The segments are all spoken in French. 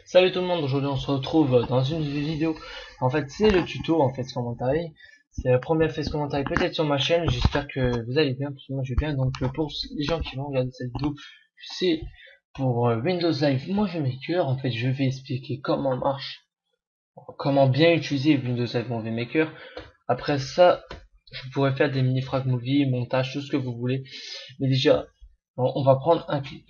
Salut tout le monde, aujourd'hui on se retrouve dans une vidéo. En fait c'est le tuto en fait commentary. C'est la première face commentary peut-être sur ma chaîne. J'espère que vous allez bien, parce que moi je vais bien. Donc pour les gens qui vont regarder cette vidéo, c'est pour Windows Live Movie Maker. En fait je vais expliquer comment marche, comment bien utiliser Windows Live Movie Maker. Après ça je pourrais faire des mini frag movie, montage, tout ce que vous voulez. Mais déjà on va prendre un clip.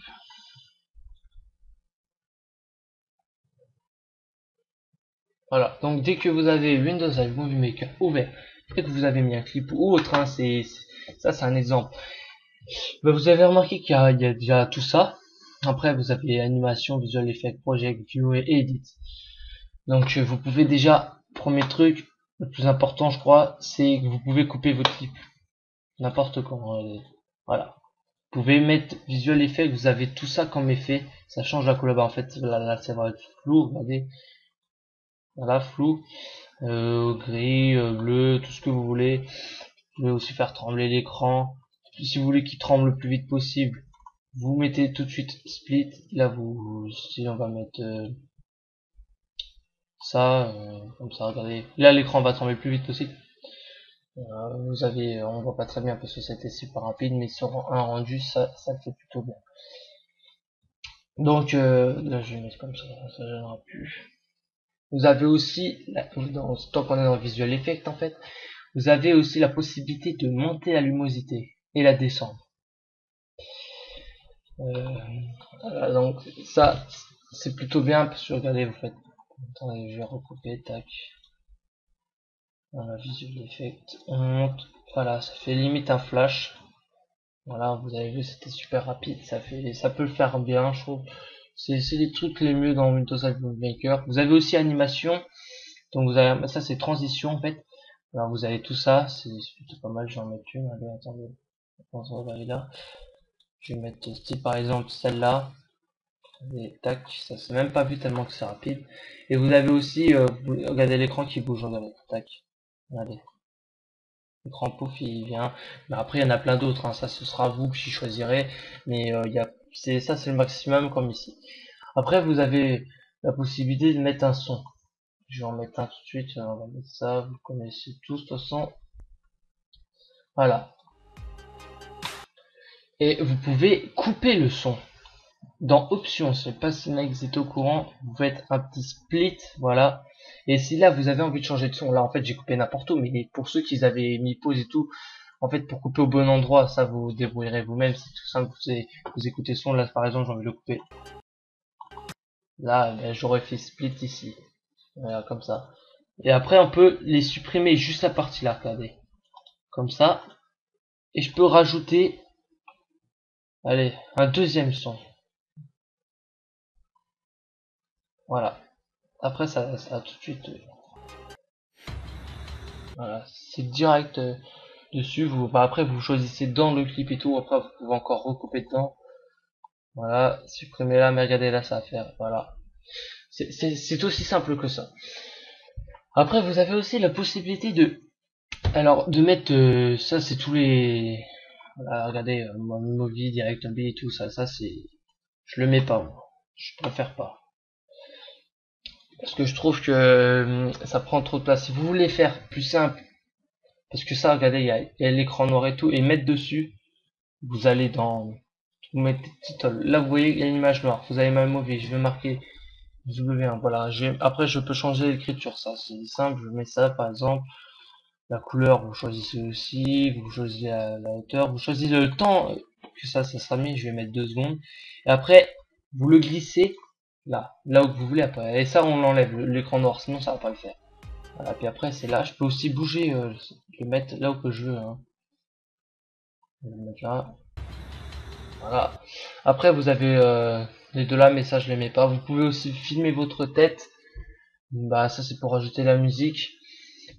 Voilà, donc dès que vous avez Windows Live Movie Maker ouvert et que vous avez mis un clip ou autre, hein, ça c'est un exemple. Ben, vous avez remarqué qu'il y a déjà tout ça. Après vous avez animation, visual effect, project, view et edit. Donc vous pouvez déjà, premier truc, le plus important je crois, c'est que vous pouvez couper votre clip. N'importe quand. Voilà. Vous pouvez mettre visual effect, vous avez tout ça comme effet, ça change la couleur. En fait là ça va être flou, regardez. Voilà, flou. Gris, bleu, tout ce que vous voulez. Vous pouvez aussi faire trembler l'écran. Si vous voulez qu'il tremble le plus vite possible, vous mettez tout de suite split. Là, si on va mettre ça, comme ça, regardez. Là, l'écran va trembler le plus vite possible. On voit pas très bien parce que c'était super rapide, mais sur un rendu, ça le fait plutôt bien. Donc, là, je vais mettre comme ça gênera plus. Vous avez aussi, tant qu'on est dans Visual Effect en fait, vous avez aussi la possibilité de monter la luminosité et la descendre. Voilà, donc ça, c'est plutôt bien parce que regardez, vous faites. Attendez, je vais recouper, tac. Voilà, Visual Effect, on monte. Voilà, ça fait limite un flash. Voilà, vous avez vu, c'était super rapide. Ça peut le faire bien, je trouve. C'est les trucs les mieux dans Windows Live Maker. Vous avez aussi animation. Donc vous avez, ça c'est transition en fait. Alors vous avez tout ça, c'est plutôt pas mal, j'en mets une. Allez, attendez, on va aller là. Je vais mettre style par exemple celle-là. Et tac, ça s'est même pas vu tellement que c'est rapide. Et vous avez aussi, regardez l'écran qui bouge, regardez, tac. Regardez. L'écran pouf, il vient. Mais après, il y en a plein d'autres, hein. Ça ce sera vous qui choisirez. Mais ça c'est le maximum comme ici. Après, vous avez la possibilité de mettre un son. Je vais en mettre un tout de suite, on va mettre ça, vous connaissez tous de toute façon. Voilà. Et vous pouvez couper le son. Dans options, je sais pas si mec vous êtes au courant, vous faites un petit split, voilà. Et si là vous avez envie de changer de son, là en fait j'ai coupé n'importe où, mais pour ceux qui avaient mis pause et tout, en fait pour couper au bon endroit, ça vous débrouillerez vous-même, c'est tout simple, vous écoutez le son, là par exemple j'ai envie de le couper. Là, ben, j'aurais fait split ici. Voilà, comme ça. Et après on peut les supprimer juste la partie là, regardez. Comme ça. Et je peux rajouter, allez, un deuxième son. Voilà. Après ça tout de suite. Voilà, c'est direct dessus. Après vous choisissez dans le clip et tout. Après vous pouvez encore recouper dedans. Voilà, supprimer là, mais regardez là ça va faire. Voilà. C'est aussi simple que ça. Après vous avez aussi la possibilité de mettre ça c'est tous les. Voilà, regardez mon movie, direct B et tout ça. Ça c'est, je le mets pas moi. Je préfère pas. Parce que je trouve que ça prend trop de place. Si vous voulez faire plus simple, parce que ça, regardez, il y a l'écran noir et tout, et mettre dessus, vous allez vous mettez title. Là, vous voyez, il y a une image noire. Vous avez ma movie, je vais marquer W1, voilà. Après, je peux changer l'écriture, ça, c'est simple. Je mets ça, par exemple. La couleur, vous choisissez aussi, vous choisissez la hauteur, vous choisissez le temps que ça sera mis. Je vais mettre 2 secondes. Et après, vous le glissez là où vous voulez après. Et ça, on l'enlève, l'écran noir, sinon ça va pas le faire. Voilà, puis après c'est là, je peux aussi bouger, le mettre là où que je veux, hein. Je vais le mettre là. Voilà. Après vous avez les deux là, mais ça je les mets pas. Vous pouvez aussi filmer votre tête. Bah ça c'est pour rajouter la musique.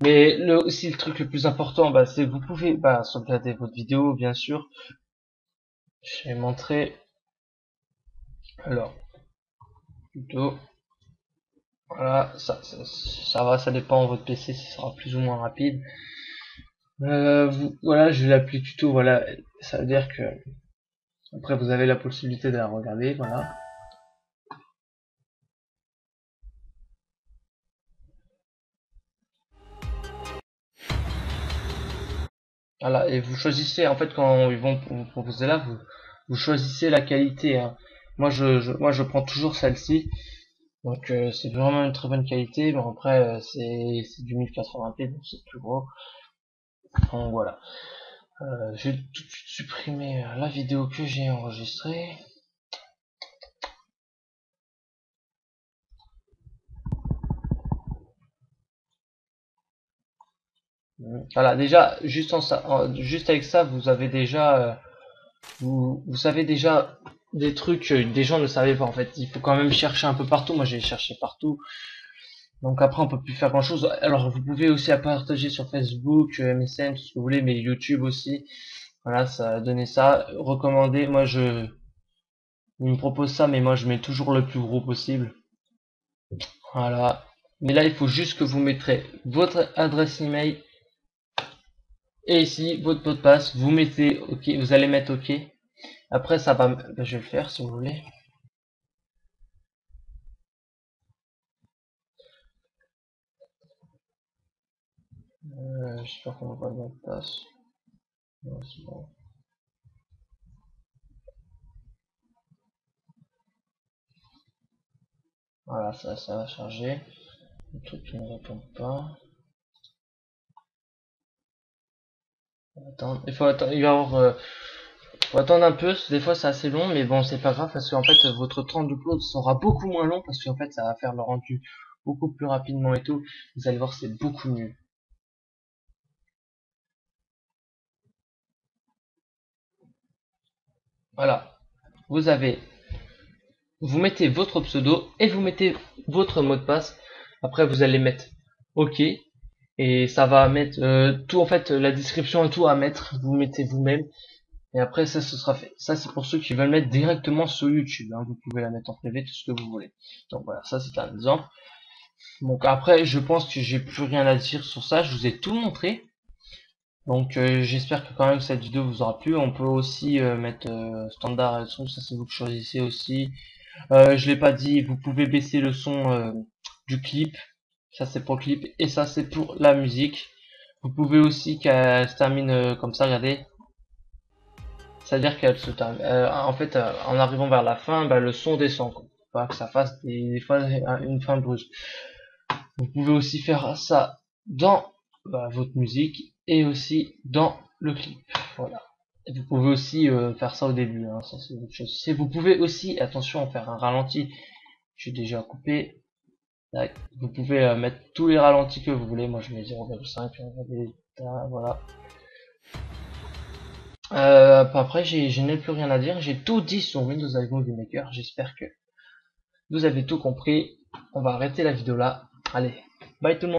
Mais aussi le truc le plus important, bah, c'est que vous pouvez sauvegarder votre vidéo bien sûr. Je vais montrer. Alors, plutôt. Voilà, ça va, ça dépend de votre PC, ce sera plus ou moins rapide. Voilà, je l'appeler tuto, voilà, ça veut dire que après vous avez la possibilité de la regarder, voilà. Voilà, et vous choisissez, en fait, quand ils vont vous proposer là, vous choisissez la qualité, hein. Moi, je prends toujours celle-ci. Donc, c'est vraiment une très bonne qualité. Bon, après, c'est du 1080p, donc c'est plus gros. Donc, voilà. Je vais tout de suite supprimer la vidéo que j'ai enregistrée. Voilà, déjà, juste avec ça, vous avez déjà, vous savez déjà des trucs que des gens ne savaient pas en fait. Il faut quand même chercher un peu partout. Moi, j'ai cherché partout. Donc après, on peut plus faire grand chose. Alors, vous pouvez aussi à partager sur Facebook, MSN, tout ce que vous voulez, mais YouTube aussi. Voilà, ça a donné ça. Recommander. Moi, il me propose ça, mais moi, je mets toujours le plus gros possible. Voilà. Mais là, il faut juste que vous mettrez votre adresse email et ici votre mot de passe. Vous mettez OK. Vous allez mettre OK. Après, ça va. Je vais le faire si vous voulez. J'espère qu'on va pas le mot de passe. Non, c'est bon. Voilà, ça va charger. Le truc qui ne répond pas. Attendre. Il va y avoir, faut attendre un peu. Des fois, c'est assez long, mais bon, c'est pas grave parce qu'en fait, votre temps d'upload sera beaucoup moins long parce qu'en fait, ça va faire le rendu beaucoup plus rapidement et tout. Vous allez voir, c'est beaucoup mieux. Voilà. Vous avez, vous mettez votre pseudo et vous mettez votre mot de passe. Après, vous allez mettre OK et ça va mettre tout en fait la description et tout à mettre. Vous mettez vous-même. Et après, ça, ce sera fait. Ça, c'est pour ceux qui veulent mettre directement sur YouTube, hein. Vous pouvez la mettre en privé, tout ce que vous voulez. Donc voilà, ça, c'est un exemple. Donc après, je pense que j'ai plus rien à dire sur ça. Je vous ai tout montré. Donc j'espère que quand même cette vidéo vous aura plu. On peut aussi mettre standard et le son. Ça, c'est vous que choisissez aussi. Je l'ai pas dit, vous pouvez baisser le son du clip. Ça, c'est pour le clip. Et ça, c'est pour la musique. Vous pouvez aussi qu'elle se termine comme ça, regardez. C'est-à-dire qu'elle se termine. En fait, en arrivant vers la fin, bah, le son descend, quoi. Faut pas que ça fasse des fois une fin brusque. Vous pouvez aussi faire ça dans bah, votre musique et aussi dans le clip. Voilà. Et vous pouvez aussi faire ça au début, hein, ça c'est autre chose. Vous pouvez aussi, attention, faire un ralenti. Je suis déjà coupé. Là, vous pouvez mettre tous les ralentis que vous voulez. Moi, je mets 0,5. Voilà. Après, je n'ai plus rien à dire. J'ai tout dit sur Windows avec Movie Maker. J'espère que vous avez tout compris. On va arrêter la vidéo là. Allez, bye tout le monde.